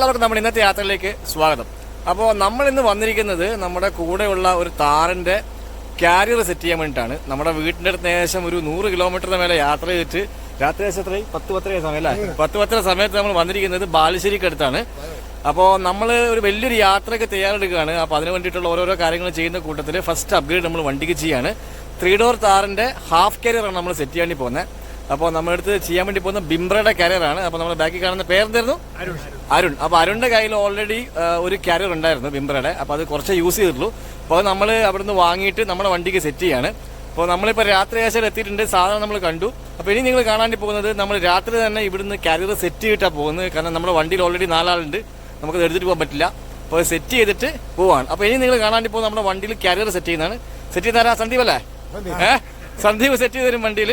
എല്ലാവർക്കും നമ്മുടെ ഇന്നത്തെ യാത്രയിലേക്ക് സ്വാഗതം. അപ്പോൾ നമ്മൾ ഇന്ന് വന്നിരിക്കുന്നത് നമ്മുടെ കൂടെയുള്ള ഒരു താറിന്റെ കാരിയർ സെറ്റ് ചെയ്യാൻ വേണ്ടിയിട്ടാണ്. നമ്മുടെ വീടിന്റെ അടുത്ത് ഏകദേശം ഒരു 100 കിലോമീറ്ററിന് മേലെ യാത്ര ചെയ്തിട്ട് രാത്രി ഏകദേശം 10 സമയം അല്ലേ, 10 സമയത്ത് നമ്മൾ വന്നിരിക്കുന്നത് ബാലുശ്ശേരിക്ക് അടുത്താണ്. അപ്പോൾ നമ്മൾ ഒരു വലിയൊരു യാത്രയ്ക്ക് തയ്യാറെടുക്കുകയാണ്. അപ്പോൾ അതിന് വേണ്ടിയിട്ടുള്ള ഓരോരോ കാര്യങ്ങൾ ചെയ്യുന്ന കൂട്ടത്തിൽ ഫസ്റ്റ് അപ്ഗ്രേഡ് നമ്മൾ വണ്ടിക്ക് ചെയ്യാണ്. 3 ഡോർ താറിന്റെ ഹാഫ് കാരിയറാണ് നമ്മൾ സെറ്റ് ചെയ്യാൻ വേണ്ടി പോകുന്നത്. അപ്പോൾ നമ്മളെടുത്ത് ചെയ്യാൻ വേണ്ടി പോകുന്ന ബിംബ്രയുടെ കാരിയറാണ്. അപ്പോൾ നമ്മൾ ബാക്കി കാണുന്ന പേരെന്തായിരുന്നു? അരുൺ. അപ്പോൾ അരുണിന്റെ കയ്യിൽ ഓൾറെഡി ഒരു കാരിയർ ഉണ്ടായിരുന്നു ബിംബ്രയുടെ. അപ്പോൾ അത് കുറച്ച് യൂസ് ചെയ്തിട്ടുള്ളൂ. അപ്പോൾ നമ്മൾ അവിടുന്ന് വാങ്ങിയിട്ട് നമ്മുടെ വണ്ടിക്ക് സെറ്റ് ചെയ്യാണ്. അപ്പോൾ നമ്മളിപ്പോൾ രാത്രി ഏകദേശം എത്തിയിട്ടുണ്ട്. സാധനം നമ്മൾ കണ്ടു. അപ്പോൾ ഇനി നിങ്ങൾ കാണാൻ പോകുന്നത് നമ്മൾ രാത്രി തന്നെ ഇവിടുന്ന് കാരിയർ സെറ്റ് ചെയ്തിട്ടാണ് പോകുന്നത്. കാരണം നമ്മുടെ വണ്ടിയിൽ ഓൾറെഡി 4 ആളുണ്ട്, നമുക്കത് എടുത്തിട്ട് പോകാൻ പറ്റില്ല. അപ്പോൾ സെറ്റ് ചെയ്തിട്ട് പോവാണ്. അപ്പോൾ ഇനി നിങ്ങൾ കാണാൻ പോകുന്നത് നമ്മുടെ വണ്ടിയിൽ കാരിയർ സെറ്റ് ചെയ്യുന്നതാണ്. സെറ്റ് ചെയ്താരാ? സന്ദീപ് അല്ലേ? സന്ദീപ് സെറ്റ് ചെയ്ത് തരും വണ്ടിയിൽ.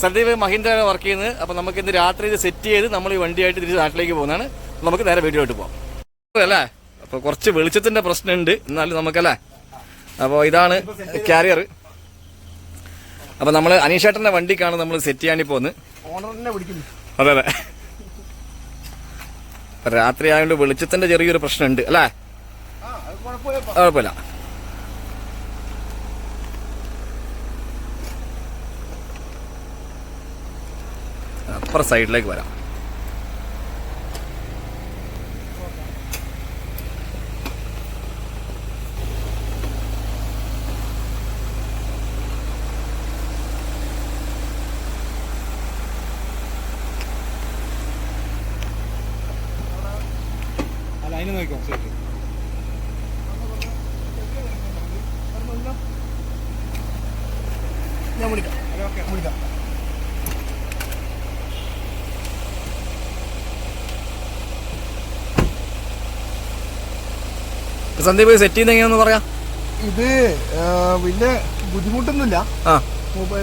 സന്ദീപ് മഹീന്ദ്ര വർക്ക് ചെയ്യുന്നത്. അപ്പോൾ നമുക്ക് ഇന്ന് രാത്രി ഇത് സെറ്റ് ചെയ്ത് നമ്മൾ ഈ വണ്ടിയായിട്ട് തിരിച്ച് നാട്ടിലേക്ക് പോകുന്നതാണ്. നമുക്ക് നേരെ വീഡിയോ ആയിട്ട് പോകാം അല്ലേ. അപ്പോൾ കുറച്ച് വെളിച്ചത്തിന്റെ പ്രശ്നമുണ്ട്, എന്നാലും നമുക്കല്ലേ. അപ്പോൾ ഇതാണ് കാരിയർ. അപ്പോൾ നമ്മൾ അനീഷേട്ടന്റെ വണ്ടിക്കാണ് നമ്മൾ സെറ്റ് ചെയ്യാൻ പോകുന്നത്. അതെ അതെ, രാത്രി ആയതുകൊണ്ട് വെളിച്ചത്തിന്റെ ചെറിയൊരു പ്രശ്നമുണ്ട് അല്ലേ. കുഴപ്പമില്ല. അപ്പുറം സൈഡിലേക്ക് വരാം. അതിന് നോക്കാം. ഞാൻ വിളിക്കാം. വിളിക്കാം. സന്ദീപ് സെറ്റ് ചെയ്യുന്ന എങ്ങനെയാന്ന് പറയാം. ഇത് വലിയ ബുദ്ധിമുട്ടൊന്നുമില്ല.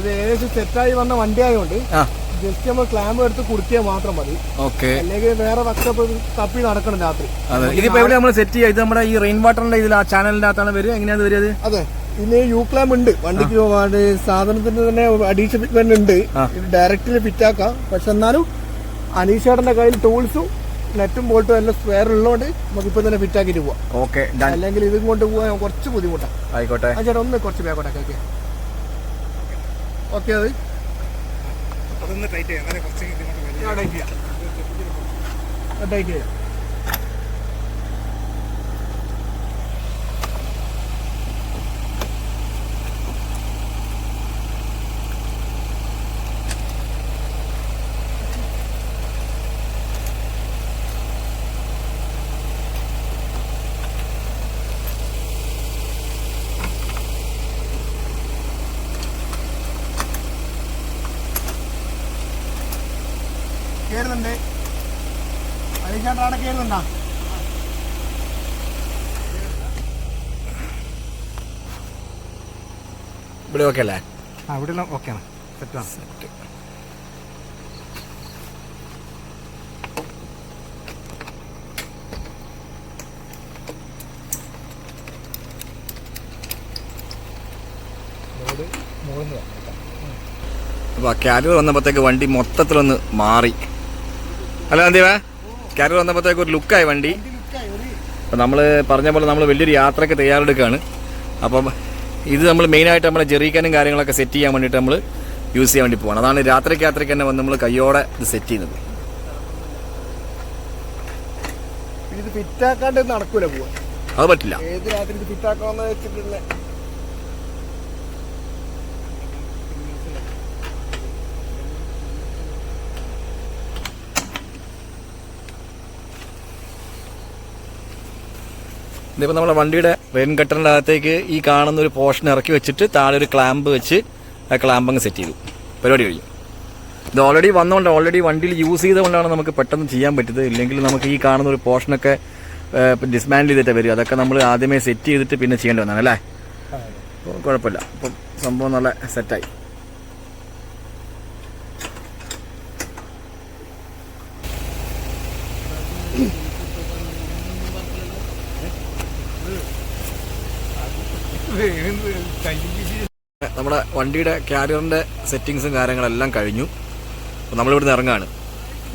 ഇത് ഏകദേശം സെറ്റായി വന്ന വണ്ടി ആയതുകൊണ്ട് ജസ്റ്റ് നമ്മൾ ക്ലാമ്പ് എടുത്ത് കുടുക്കിയാൽ മാത്രം മതി. അല്ലെങ്കിൽ വേറെ വർക്ക്ഷോപ്പ് തപ്പി നടക്കണം രാത്രി. ഇതിപ്പോ എവിടെ നമ്മൾ സെറ്റ് ചെയ്യാം? ഇത് നമ്മുടെ ഈ റെയിൻ വാട്ടറിന്റെ ഇതിൽ ആ ചാനലിന്റെ അകത്താണ് വരിക. എങ്ങനെയാണ് വരിക? അതെ, പിന്നെ യു ക്ലാമ്പ് ഉണ്ട് വണ്ടിക്ക്. സാധനത്തിന് തന്നെ അഡീഷണൽ ഫിറ്റ്മെന്റ് ഉണ്ട്. ഇത് ഡയറക്റ്റിൽ ഫിറ്റ് ആക്കാം. പക്ഷെ എന്നാലും അനീഷേട്ടന്റെ കയ്യിൽ ടൂൾസും നെറ്റും ബോൾട്ടും എല്ലാം സ്പെയർ ഉള്ളതുകൊണ്ട് നമുക്ക് ഇപ്പൊ തന്നെ ഫിറ്റ് ആക്കിട്ട് പോവാം. ഓക്കെ, അല്ലെങ്കിൽ ഇതും കൊണ്ട് പോകാൻ കുറച്ച് ബുദ്ധിമുട്ടാണ്. ആയിക്കോട്ടെ. ചേട്ടാ ഒന്ന് കുറച്ച് ബാക്കോട്ടൊക്കെ. ഓക്കെ, അതൊന്ന് ടൈറ്റ് ചെയ്യാം. ടൈറ്റ് ചെയ്യാം. കേറുന്നുണ്ട്. അനീഷേട്ടൻ കേറുന്നുണ്ടാ? ഇവിടെ ഓക്കെ അല്ലേ? ഇവിടെ ഓക്കെയാണ്. സെറ്റാണ്. സെറ്റ്. അപ്പോൾ കാരിയർ വന്നപ്പോഴത്തേക്ക് വണ്ടി മൊത്തത്തിലൊന്ന് മാറി അല്ല സന്ദീപേ? കാരിയർ വന്നപ്പോഴത്തേക്ക് ഒരു ലുക്കായി വണ്ടി. അപ്പം നമ്മൾ പറഞ്ഞ പോലെ നമ്മൾ വലിയൊരു യാത്രയ്ക്ക് തയ്യാറെടുക്കുകയാണ്. അപ്പം ഇത് നമ്മൾ മെയിനായിട്ട് നമ്മളെ ജെറിക്കാനും കാര്യങ്ങളൊക്കെ സെറ്റ് ചെയ്യാൻ വേണ്ടിയിട്ട് നമ്മൾ യൂസ് ചെയ്യാൻ വേണ്ടി പോകണം. അതാണ് രാത്രിക്ക് തന്നെ വന്ന് നമ്മൾ കയ്യോടെ ഇത് സെറ്റ് ചെയ്യുന്നത്. ഇത് ഫിറ്റാക്കാണ്ട് നടക്കൂല പോവാ. അത് പറ്റില്ല. ഏത് രാത്രി ഇത് ഫിറ്റാക്കാന്ന് വെച്ചിട്ടുള്ള ഇതിപ്പോൾ നമ്മുടെ വണ്ടിയുടെ റെയിൻ ഗട്ടറിൻ്റെ അകത്തേക്ക് ഈ കാണുന്ന ഒരു പോർഷൻ ഇറക്കി വെച്ചിട്ട് താഴെ ഒരു ക്ലാമ്പ് വെച്ച് ആ ക്ലാമ്പ് അങ്ങ് സെറ്റ് ചെയ്തു. പരിപാടി കഴിയും. ഇത് ഓൾറെഡി വന്നുകൊണ്ട് ഓൾറെഡി വണ്ടിയിൽ യൂസ് ചെയ്തുകൊണ്ടാണ് നമുക്ക് പെട്ടെന്ന് ചെയ്യാൻ പറ്റുന്നത്. ഇല്ലെങ്കിൽ നമുക്ക് ഈ കാണുന്ന ഒരു പോർഷനൊക്കെ ഡിസ്മാൻഡിൽ ചെയ്തിട്ട് വരും. അതൊക്കെ നമ്മൾ ആദ്യമേ സെറ്റ് ചെയ്തിട്ട് പിന്നെ ചെയ്യേണ്ടി വന്നതാണ് അല്ലേ. അപ്പോൾ കുഴപ്പമില്ല. അപ്പം സംഭവം നല്ല സെറ്റായി. നമ്മുടെ വണ്ടിയുടെ കാരിയറിൻ്റെ സെറ്റിങ്സും കാര്യങ്ങളെല്ലാം കഴിഞ്ഞു. അപ്പോൾ നമ്മളിവിടുന്ന് ഇറങ്ങാണ്.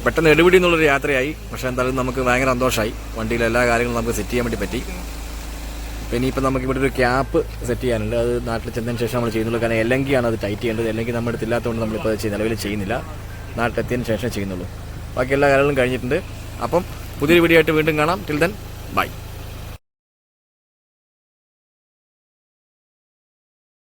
പെട്ടെന്ന് എടുപിടി എന്നുള്ളൊരു യാത്രയായി. പക്ഷേ എന്തായാലും നമുക്ക് ഭയങ്കര സന്തോഷമായി. വണ്ടിയിലെ എല്ലാ കാര്യങ്ങളും നമുക്ക് സെറ്റ് ചെയ്യാൻ വേണ്ടി പറ്റി. പിന്നെ ഇനിയിപ്പോൾ നമുക്ക് ഇവിടെ ഒരു ക്യാപ്പ് സെറ്റ് ചെയ്യാനുണ്ട്. അത് നാട്ടിൽ ചെന്നതിന് ശേഷം നമ്മൾ ചെയ്യുന്നുള്ളൂ. കാരണം എല്ലെങ്കിയാണ് അത് ടൈറ്റ് ചെയ്യേണ്ടത്. അല്ലെങ്കിൽ നമ്മുടെ അടുത്ത് ഇല്ലാത്തതുകൊണ്ട് നമ്മളിപ്പോൾ അത് നിലവിൽ ചെയ്യുന്നില്ല. നാട്ടിലെത്തിയതിന് ശേഷം ചെയ്യുന്നുള്ളൂ. ബാക്കി എല്ലാ കാര്യങ്ങളും കഴിഞ്ഞിട്ടുണ്ട്. അപ്പം പുതിയൊരു വീഡിയോ ആയിട്ട് വീണ്ടും കാണാം. Till then bye.